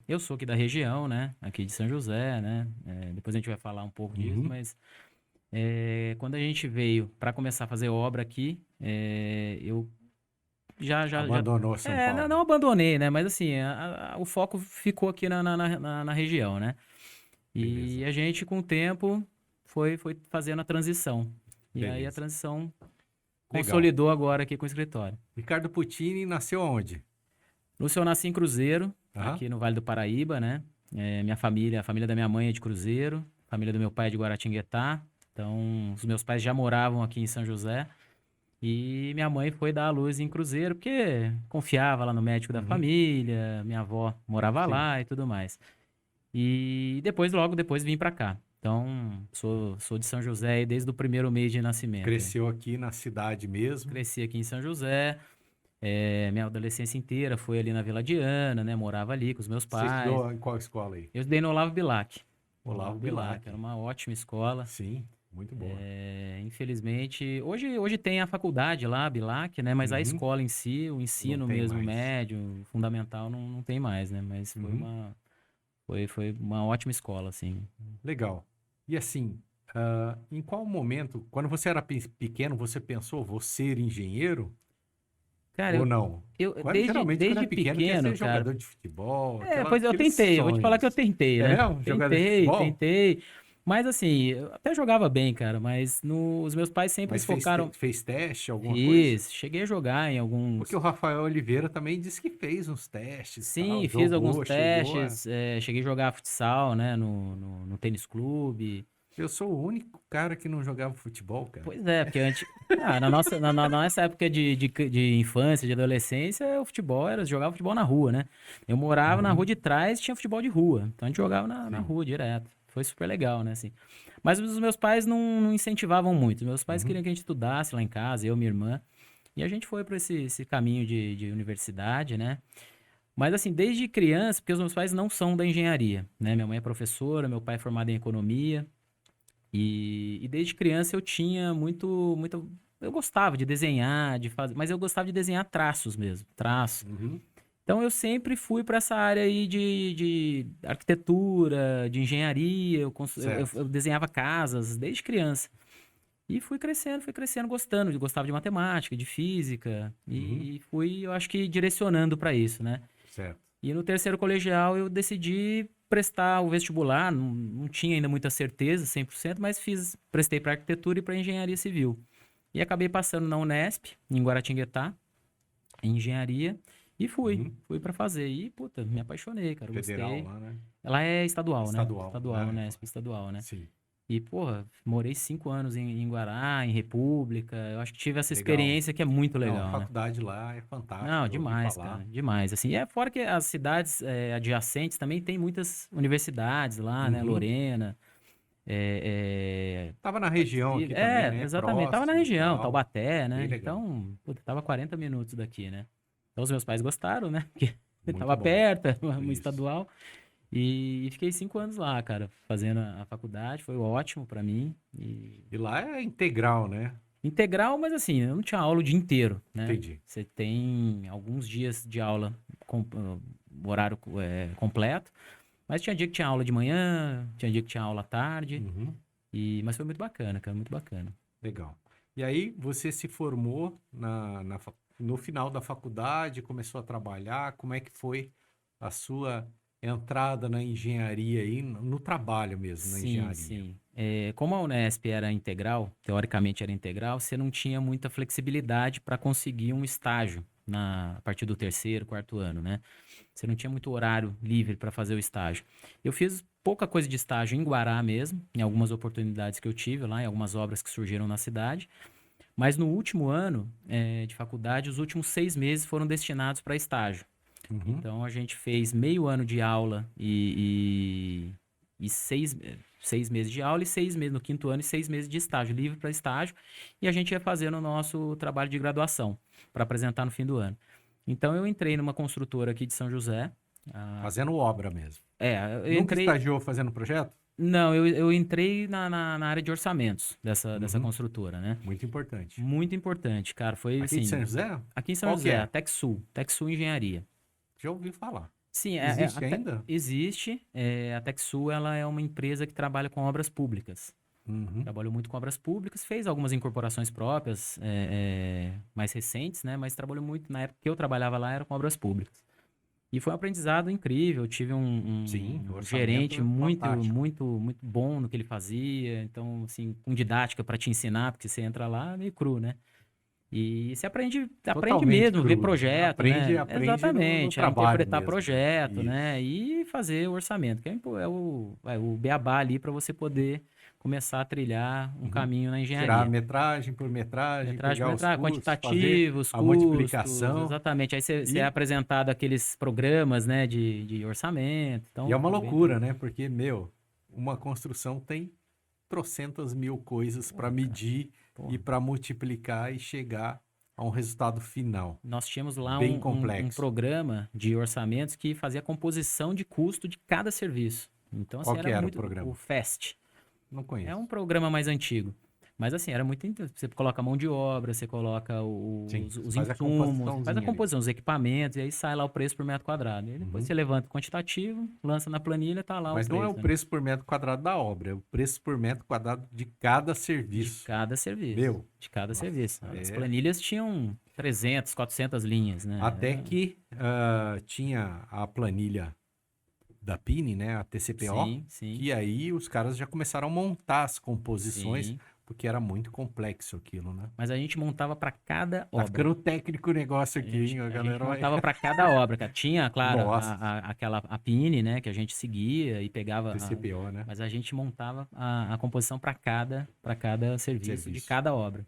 Eu sou aqui da região, né? Aqui de São José, né? Depois a gente vai falar um pouco disso, Uhum. mas quando a gente veio para começar a fazer obra aqui, eu já. Abandonou São Não, Paulo. não abandonei, né? Mas assim, o foco ficou aqui na região, né? E Beleza. a gente, com o tempo, foi fazendo a transição. E aí a Beleza. transição Legal. consolidou agora aqui com o escritório. Ricardo Puccini nasceu onde? Lúcio, eu nasci em Cruzeiro, Aham. aqui no Vale do Paraíba, né? Minha família, a família da minha mãe é de Cruzeiro, a família do meu pai é de Guaratinguetá. Então, os meus pais já moravam aqui em São José. E minha mãe foi dar à luz em Cruzeiro, porque confiava lá no médico da Uhum. família, minha avó morava Sim. lá e tudo mais. E depois, logo depois, vim pra cá. Então, sou de São José aí desde o primeiro mês de nascimento. Aí. Cresceu aqui na cidade mesmo. Cresci aqui em São José, minha adolescência inteira foi ali na Vila Diana, né? Morava ali com os meus Você pais. estudou em qual escola aí? Eu estudei no Olavo Bilac. Olavo Olavo Bilac, Bilac. era uma ótima escola. Sim, muito boa. Infelizmente, hoje tem a faculdade lá, Bilac, né? Mas a Uhum. escola em si, o Não ensino tem mesmo, mais. médio, fundamental, não tem mais, né? Mas Uhum. foi uma ótima escola, assim. Legal. E assim, em qual momento, quando você era pequeno, você pensou, vou ser engenheiro Cara, ou não? Geralmente, quando é desde pequeno, quer pequeno, ser cara. jogador de futebol, Pois eu aqueles tentei, eu vou te falar que eu sonhos. tentei, né? É, um jogador de Tentei, futebol? tentei. Mas assim, eu até jogava bem, cara, mas os meus pais sempre Mas focaram. fez teste, alguma coisa? Fiz, cheguei a jogar em Porque o alguns. Rafael Oliveira também disse que fez uns testes, Sim, tal, fiz alguns jogou, chegou a... testes, cheguei a jogar futsal, né, no tênis clube. Eu sou o único cara que não jogava futebol, cara. Pois é, porque antes. Na nossa época de infância, de adolescência, o futebol era jogar futebol na rua, né? Eu morava na rua Uhum. de trás, tinha futebol de rua. Então a gente jogava na Sim. rua direto. Foi super legal, né, assim. Mas os meus pais não incentivavam muito. Meus pais queriam Uhum. que a gente estudasse lá em casa, eu e minha irmã. E a gente foi para esse caminho de universidade, né? Mas assim, desde criança, porque os meus pais não são da engenharia, né? Minha mãe é professora, meu pai é formado em economia. E desde criança eu tinha muito. Eu gostava de desenhar, de fazer, mas eu gostava de desenhar traços mesmo, traços. Uhum. Então eu sempre fui para essa área aí de arquitetura, de engenharia. Certo. Eu desenhava casas desde criança. E fui crescendo, gostando, gostava de matemática, de física. Uhum. E fui, eu acho que, direcionando para isso, né? Certo. E no terceiro colegial eu decidi prestar o vestibular, não tinha ainda muita certeza, 100%, mas prestei para arquitetura e para engenharia civil. E acabei passando na Unesp, em Guaratinguetá, em engenharia, e Uhum. fui para fazer. E, puta, me apaixonei, cara, Federal gostei. lá, né? Ela é estadual, né? Estadual, Estadual, né? Unesp, estadual, né? Sim. E, porra, morei 5 anos em Guará, em República. Eu acho que tive essa Legal. experiência que é muito Não, a legal, né? faculdade lá é Não, fantástica, eu ouvi demais, falar. cara, demais. Assim, fora que as cidades adjacentes também tem muitas universidades lá, né? Uhum. Lorena, é, Tava na região aqui também, né? exatamente. Tava na Próximo e região, tal. Taubaté, Bem né? legal. Então, puta, tava 40 minutos daqui, né? Então os meus pais gostaram, né? Porque Muito tava bom. perto, era uma Isso. estadual. E fiquei 5 anos lá, cara, fazendo a faculdade. Foi ótimo pra mim. E E lá é integral, né? integral, mas assim, eu não tinha aula o dia inteiro, né? Entendi. Você tem alguns dias de aula com horário completo, mas tinha dia que tinha aula de manhã, tinha dia que tinha aula à tarde, Uhum. mas foi muito bacana, cara, muito bacana. Legal. E aí você se formou no final da faculdade, começou a trabalhar. Como é que foi a sua entrada na engenharia aí, no trabalho mesmo, na Sim, engenharia? sim. Como a Unesp era integral, teoricamente era integral, você não tinha muita flexibilidade para conseguir um estágio a partir do terceiro, quarto ano, né? Você não tinha muito horário livre para fazer o estágio. Eu fiz pouca coisa de estágio em Guará mesmo, em algumas oportunidades que eu tive lá, em algumas obras que surgiram na cidade. Mas no último ano de faculdade, os últimos 6 meses foram destinados para estágio. Uhum. Então a gente fez meio ano de aula e 6 meses de aula e 6 meses no quinto ano e 6 meses de estágio, livre para estágio. E a gente ia fazendo o nosso trabalho de graduação para apresentar no fim do ano. Então eu entrei numa construtora aqui de São José. ah, Fazendo obra mesmo. eu Nunca entrei. estagiou fazendo projeto? Não, eu entrei na área de orçamentos dessa Uhum. construtora, né? Muito importante. Muito importante, cara. Foi Aqui de São assim, José? aqui em São Qual que José, a é? TechSul Engenharia. Já ouvi falar. Sim, Existe ainda? existe. A Texul, ela é uma empresa que trabalha com obras públicas. Uhum. Trabalhou muito com obras públicas, fez algumas incorporações próprias, mais recentes, né? Mas trabalhou muito, na época que eu trabalhava lá, era com obras públicas. E foi um aprendizado incrível. Eu tive Sim, o um orçamento gerente é fantástico. muito bom no que ele fazia. Então, assim, com didática para te ensinar, porque você entra lá meio cru, né? E você aprende Totalmente mesmo, ver cru. projeto, Aprende, né? aprende no Exatamente, a trabalho interpretar mesmo, né? projeto, Isso. né? E fazer o orçamento, que é o beabá ali para você poder começar a trilhar um Uhum. caminho na Tirar engenharia. metragem por metragem, Metragem por pegar os metragem, custos, fazer quantitativos, a custos, multiplicação exatamente. Aí você é e, apresentado aqueles programas, né, de orçamento. e é Então, uma é bem loucura, tranquilo. né? Porque, meu, uma construção tem trocentas mil coisas para Pô, cara, medir pô. e para multiplicar e chegar a um resultado final Nós tínhamos lá bem um complexo. programa de orçamentos que fazia a composição de custo de cada serviço. Então, assim, Qual que era era o muito. O programa? FAST. Não É um conheço. programa mais antigo. Mas assim, era muito. Você coloca a mão de obra, você coloca Sim, você os faz a insumos, você faz a composiçãozinha ali. composição, os equipamentos, e aí sai lá o preço por metro quadrado. E aí depois Uhum. você levanta o quantitativo, lança na planilha, tá lá o Mas não é o preço, né? preço por metro quadrado da obra, é o preço por metro quadrado de cada De serviço. cada serviço. Meu, De cada nossa, serviço. As é. planilhas tinham 300, 400 linhas, né? Até que tinha a planilha da Pini, né, a TCPO, Sim, sim, que aí os caras já começaram a montar as composições, sim. porque era muito complexo aquilo, né? Mas a gente montava para cada Tá obra. ficando técnico o negócio aqui, hein? A A gente galera vai. montava para cada obra, cara. Tinha, claro, Nossa, aquela a PIN, né, que a gente seguia e pegava, TCPO, né? mas a gente montava a composição para cada serviço de Serviço. cada obra.